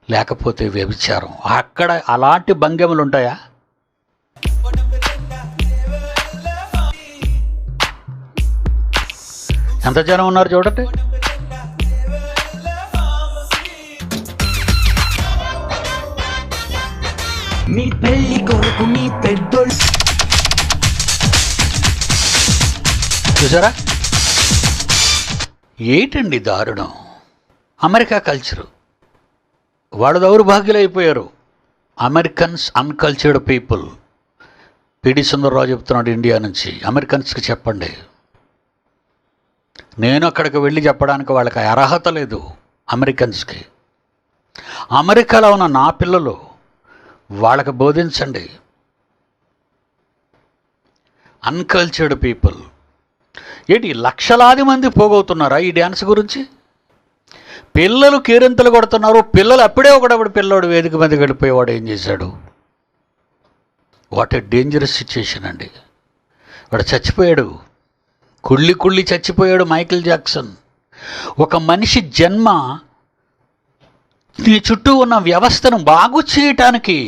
లేకపోతే వ్యభిచారం. అక్కడ అలాంటి భంగిమలు ఉంటాయా? ఎంత జనం ఉన్నారు చూడండి. మీ పెళ్లి కొరకు మీ పెద్దోళ్ళు చూసారా? ఏంటండి దారుణం. అమెరికా కల్చరు, వాళ్ళు దౌర్భాగ్యులు అయిపోయారు. Americans uncultured people. PD Sundararao చెప్తున్నాడు ఇండియా నుంచి. అమెరికన్స్కి చెప్పండి. నేను అక్కడికి వెళ్ళి చెప్పడానికి వాళ్ళకి అర్హత లేదు. అమెరికన్స్కి, అమెరికాలో ఉన్న నా పిల్లలు, వాళ్ళకి బోధించండి. Uncultured people. ఏంటి లక్షలాది మంది పోగవుతున్నారా ఈ డ్యాన్స్ గురించి? పిల్లలు కేరింతలు కొడుతున్నారు. పిల్లలు అప్పుడే ఒకడప్పుడు పిల్లోడు వేదిక మీద గడిపోయేవాడు ఏం చేశాడు? వాట్ ఏ డేంజరస్ సిచ్యుయేషన్ అండి. వాడు చచ్చిపోయాడు, కుళ్ళి చచ్చిపోయాడు మైకేల్ జాక్సన్. ఒక మనిషి జన్మ నీ చుట్టూ ఉన్న వ్యవస్థను బాగు చేయటానికి,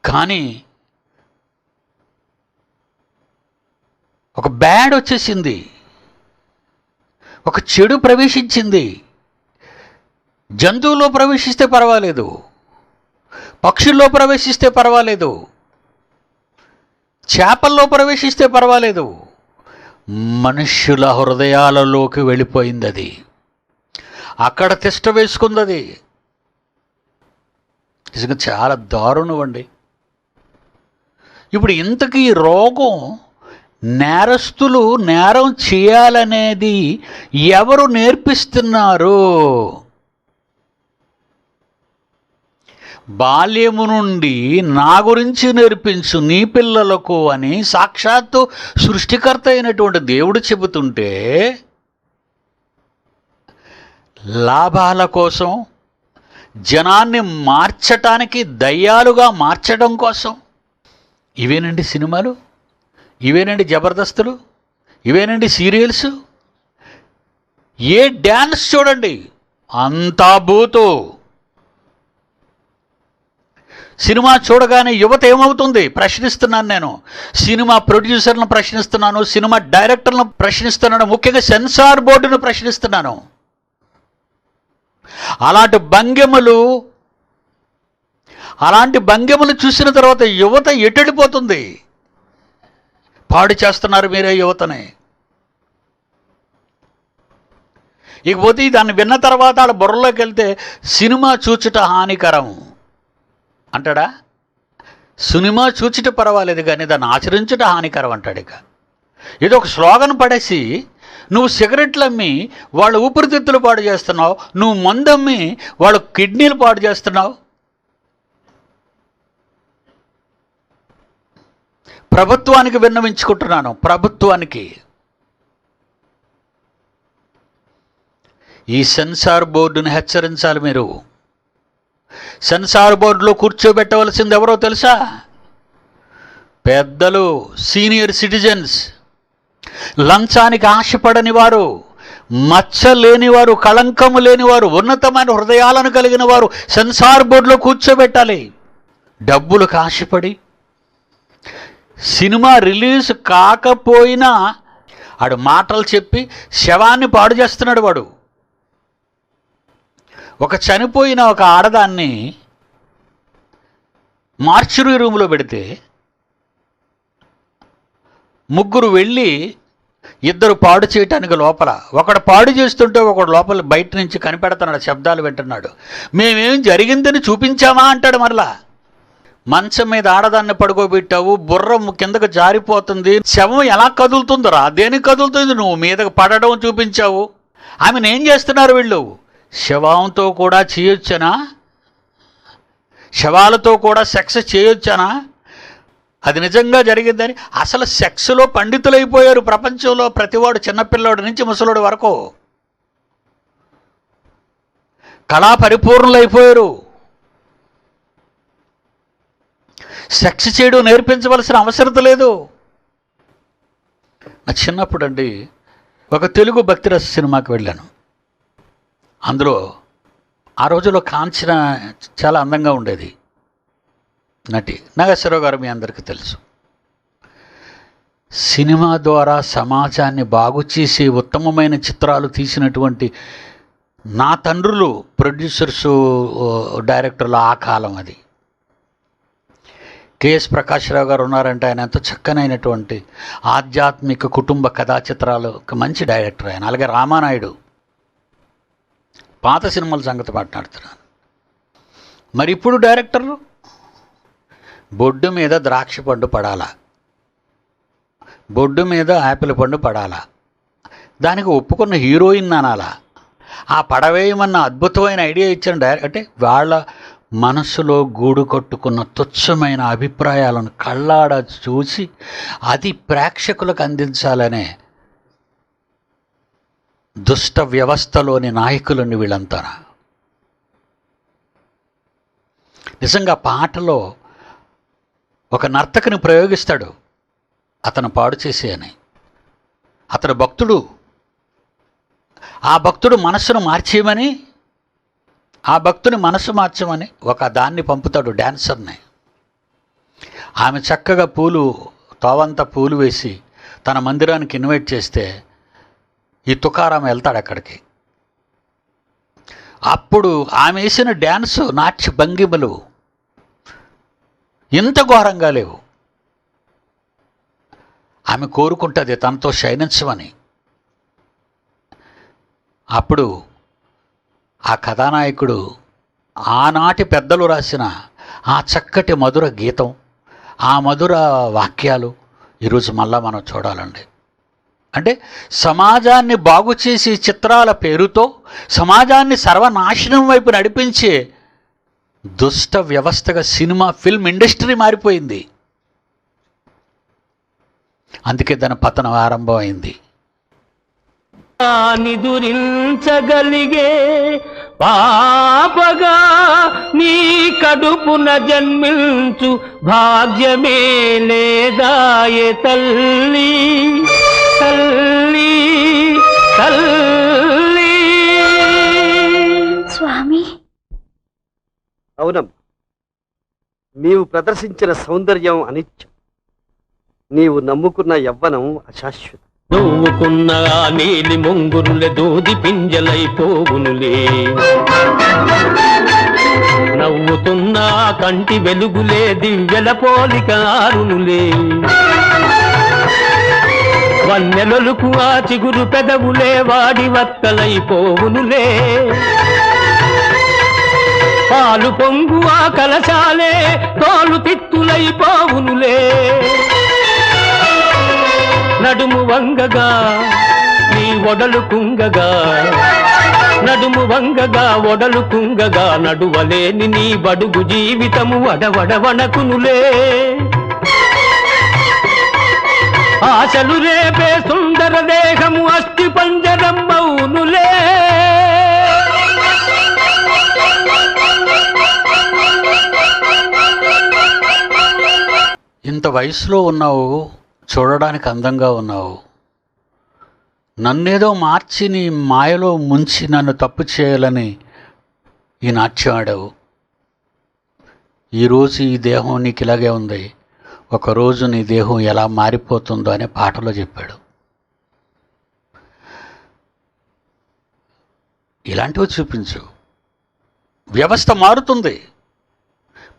కానీ ఒక బ్యాడ్ వచ్చేసింది, ఒక చెడు ప్రవేశించింది. జంతువుల్లో ప్రవేశిస్తే పర్వాలేదు, పక్షుల్లో ప్రవేశిస్తే పర్వాలేదు, చేపల్లో ప్రవేశిస్తే పర్వాలేదు, మనుష్యుల హృదయాలలోకి వెళ్ళిపోయింది. అది అక్కడ తిష్ట వేసుకుంది. అది నిజంగా చాలా దారుణం అండి. ఇప్పుడు ఇంతకీ ఈ రోగం, నేరస్తులు నేరం చేయాలనేది ఎవరు నేర్పిస్తున్నారు? బాల్యము నుండి నా గురించి నేర్పించు నీ పిల్లలకు అని సాక్షాత్తు సృష్టికర్త అయినటువంటి దేవుడు చెబుతుంటే, లాభాల కోసం, జనాన్ని మార్చటానికి, దయ్యాలుగా మార్చడం కోసం ఇవేనండి సినిమాలు, ఇవేనండి జబర్దస్తులు, ఇవేనండి సీరియల్స్. ఏ డ్యాన్స్ చూడండి అంతా బూతు. సినిమా చూడగానే యువత ఏమవుతుంది ప్రశ్నిస్తున్నాను నేను. సినిమా ప్రొడ్యూసర్లను ప్రశ్నిస్తున్నాను, సినిమా డైరెక్టర్లను ప్రశ్నిస్తున్నాను, ముఖ్యంగా సెన్సార్ బోర్డును ప్రశ్నిస్తున్నాను. అలాంటి భంగిమలు చూసిన తర్వాత యువత ఎటెళ్ళిపోతుంది. పాడు చేస్తున్నారు మీరే యువతని. ఇకపోతే దాన్ని విన్న తర్వాత వాళ్ళ బుర్రలోకి వెళ్తే సినిమా చూచుట హానికరం అంటాడా? సినిమా చూచుట పర్వాలేదు కానీ దాన్ని ఆచరించుట హానికరం అంటాడు. ఇక ఏదో ఒక స్లోగన్ పడేసి నువ్వు సిగరెట్లు అమ్మి వాళ్ళ ఊపిరితిత్తులు పాడు చేస్తున్నావు, నువ్వు మందు అమ్మి వాళ్ళ కిడ్నీలు పాడు చేస్తున్నావు. ప్రభుత్వానికి విన్నవించుకుంటున్నాను, ప్రభుత్వానికి. ఈ సెన్సార్ బోర్డును హెచ్చరించాలి మీరు. సెన్సార్ బోర్డులో కూర్చోబెట్టవలసింది ఎవరో తెలుసా? పెద్దలు, సీనియర్ సిటిజన్స్, లంచానికి ఆశపడని వారు, మచ్చ లేనివారు, కళంకము లేనివారు, ఉన్నతమైన హృదయాలను కలిగిన వారు సెన్సార్ బోర్డులో కూర్చోబెట్టాలి. డబ్బులకు ఆశపడి సినిమా రిలీజ్ కాకపోయినా ఆడు మాటలు చెప్పి శవాన్ని పాడు చేస్తున్నాడు వాడు. ఒక చనిపోయిన ఒక ఆడదాన్ని మార్చురీ రూమ్లో పెడితే ముగ్గురు వెళ్ళి ఇద్దరు పాడు చేయటానికి లోపల, ఒకడు పాడు చేస్తుంటే ఒకడు లోపల బయట నుంచి కనిపెడుతున్నాడు, శబ్దాలు వింటున్నాడు. మేమేం జరిగిందని చూపించామా అంటాడు. మరలా మంచం మీద ఆడదాన్ని పడుకోబెట్టావు, బుర్ర కిందకు జారిపోతుంది, శవం ఎలా కదులుతుందిరా? దేనికి కదులుతుంది? నువ్వు మీదకు పడడం చూపించావు. ఆమెను ఏం చేస్తున్నారు వీళ్ళు? శవంతో కూడా చేయొచ్చనా? శవాలతో కూడా సెక్స్ చేయొచ్చనా? అది నిజంగా జరిగిందని అసలు సెక్స్లో పండితులైపోయారు ప్రపంచంలో ప్రతివాడు, చిన్నపిల్లాడు నుంచి ముసలోడు వరకు కళా పరిపూర్ణులైపోయారు. సెక్స్ చేయడం నేర్పించవలసిన అవసరం లేదు. నా చిన్నప్పుడు అండి ఒక తెలుగు భక్తిరస సినిమాకి వెళ్ళాను. అందులో ఆ రోజుల్లో కాంచన చాలా అందంగా ఉండేది. నటి నాగేశ్వరరావు గారు మీ అందరికీ తెలుసు. సినిమా ద్వారా సమాజాన్ని బాగు చేసి ఉత్తమమైన చిత్రాలు తీసినటువంటి నా తండ్రులు ప్రొడ్యూసర్సు, డైరెక్టర్లు ఆ కాలం అది. కెఎస్ ప్రకాశ్రావు గారు ఉన్నారంటే ఆయన ఎంతో చక్కనైనటువంటి ఆధ్యాత్మిక కుటుంబ కథా చిత్రాలు మంచి డైరెక్టర్ ఆయన. అలాగే రామానాయుడు, పాత సినిమాల సంగతి మాట్లాడుతున్నాను. మరి ఇప్పుడు డైరెక్టర్లు బొడ్డు మీద ద్రాక్ష పండు పడాలా, బొడ్డు మీద యాపిల్ పండు పడాలా, దానికి ఒప్పుకున్న హీరోయిన్ అనాలా, ఆ పడవేయమన్న అద్భుతమైన ఐడియా ఇచ్చిన డైరెక్ట్ అంటే వాళ్ళ మనసులో గూడు కట్టుకున్న తుచ్చమైన అభిప్రాయాలను కళ్ళాడ చూసి అది ప్రేక్షకులకు అందించాలనే దుష్ట వ్యవస్థలోని నాయకులని వీళ్ళంతా. నిజంగా పాటలో ఒక నర్తకుని ప్రయోగిస్తాడు, అతను పాడు చేసి అని. అతడు భక్తుడు, ఆ భక్తుడు మనస్సును మార్చేయమని, ఆ భక్తుని మనసు మార్చమని ఒక దాన్ని పంపుతాడు, డ్యాన్సర్ని. ఆమె చక్కగా తోవంతా పూలు వేసి తన మందిరానికి ఇన్వైట్ చేస్తే ఈ తుకారాం వెళ్తాడు అక్కడికి. అప్పుడు ఆమె వేసిన డ్యాన్సు, నాట్య భంగిమలు ఇంత ఘోరంగా లేవు. ఆమె కోరుకుంటుంది తనతో శయనించమని. అప్పుడు ఆ కథానాయకుడు ఆనాటి పెద్దలు రాసిన ఆ చక్కటి మధుర గీతం, ఆ మధుర వాక్యాలు ఈరోజు మళ్ళా మనం చూడాలండి. అంటే సమాజాన్ని బాగు చేసే చిత్రాల పేరుతో సమాజాన్ని సర్వనాశనం వైపు నడిపించే దుష్ట వ్యవస్థగా సినిమా ఫిల్మ్ ఇండస్ట్రీ మారిపోయింది. అందుకే దాని పతనం ఆరంభమైంది. నిదురించగలిగే పాపగా నీ కడుపున జన్మించు భాగ్యమే లేదాయే తల్లి, తల్లి, తల్లి. స్వామి, అవునమ్మా, నీవు ప్రదర్శించిన సౌందర్యం అనిత్యం, నీవు నమ్ముకున్న యవ్వనం అశాశ్వతం. దూవుకున్న నీలి ముంగురులే దూది పింజలైపోవునులే, నవ్వుతున్న కంటి వెలుగులే దివ్యల పోలిక ఆరునులే, వన్నెలొలుకు ఆ చిగురు పెదవులే వాడి వత్తలైపోవునులే, పాలు పొంగు ఆ కలశాలే తోలు తిత్తులైపోవునులే, నడుము వంగగా నీ ఒడలు కుంగగా, నడుము వంగగా ఒడలు కుంగగా, నడువలేని నీ బడుగు జీవితము వడవడవనకునులే, ఆశలు రేపే సుందర దేహము అస్థి పంజరం మౌనులే. ఇంత వయసులో ఉన్నావు, చూడడానికి అందంగా ఉన్నావు, నన్నేదో మార్చి నీ మాయలో ముంచి నన్ను తప్పు చేయాలని ఈ నాట్యం ఆడావు. ఈరోజు ఈ దేహం నీకు ఇలాగే ఉంది, ఒకరోజు నీ దేహం ఎలా మారిపోతుందో అనే పాటలో చెప్పాడు. ఇలాంటివి చూపించు. వ్యవస్థ మారుతుంది,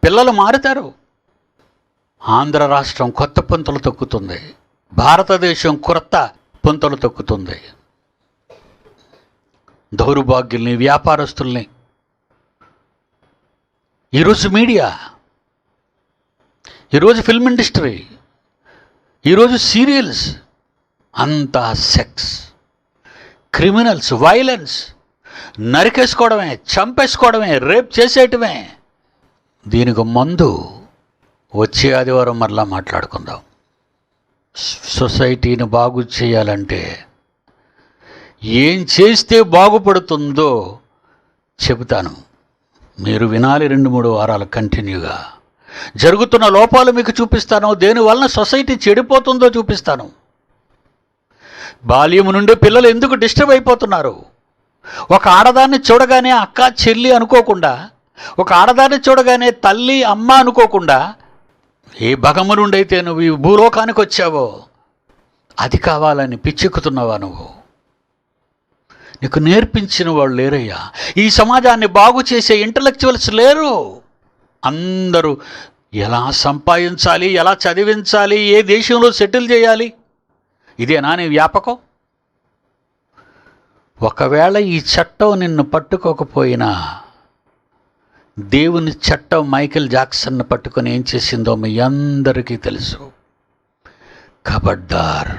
పిల్లలు మారుతారు. ఆంధ్ర రాష్ట్రం కొత్త పుంతలు తొక్కుతుంది, భారతదేశం కొత్త పుంతలు తొక్కుతుంది. దౌర్భాగ్యుల్ని, వ్యాపారస్తుల్ని ఈరోజు మీడియా ఈరోజు ఫిల్మ్ ఇండస్ట్రీ, ఈరోజు సీరియల్స్, అంతా సెక్స్, క్రిమినల్స్, వైలెన్స్, నరికేసుకోవడమే, చంపేసుకోవడమే, రేప్ చేసేయటమే. దీనికి మందు వచ్చే ఆదివారం మరలా మాట్లాడుకుందాం. సొసైటీని బాగు చేయాలంటే ఏం చేస్తే బాగుపడుతుందో చెబుతాను. మీరు వినాలి. 2-3 వారాలు కంటిన్యూగా జరుగుతున్న లోపాలు మీకు చూపిస్తాను. దేనివలన సొసైటీ చెడిపోతుందో చూపిస్తాను. బాల్యం నుండి పిల్లలు ఎందుకు డిస్టర్బ్ అయిపోతున్నారు? ఒక ఆడదాన్ని చూడగానే అక్క చెల్లి అనుకోకుండా, ఒక ఆడదాన్ని చూడగానే తల్లి అమ్మ అనుకోకుండా, ఏ భగము నుండి అయితే నువ్వు ఈ భూలోకానికి వచ్చావో అది కావాలని పిచ్చెక్కుతున్నావా? నువ్వు నీకు నేర్పించిన వాళ్ళు లేరయ్యా. ఈ సమాజాన్ని బాగు చేసే ఇంటలెక్చువల్స్ లేరు. అందరూ ఎలా సంపాదించాలి, ఎలా చదివించాలి, ఏ దేశంలో సెటిల్ చేయాలి, ఇదేనా నీ వ్యాపకం? ఒకవేళ ఈ చట్టం నిన్ను పట్టుకోకపోయినా దేవుని చట్టం మైకేల్ జాక్సన్ను పట్టుకొని ఏం చేసిందో మీ అందరికీ తెలుసు. ఖబర్దార్.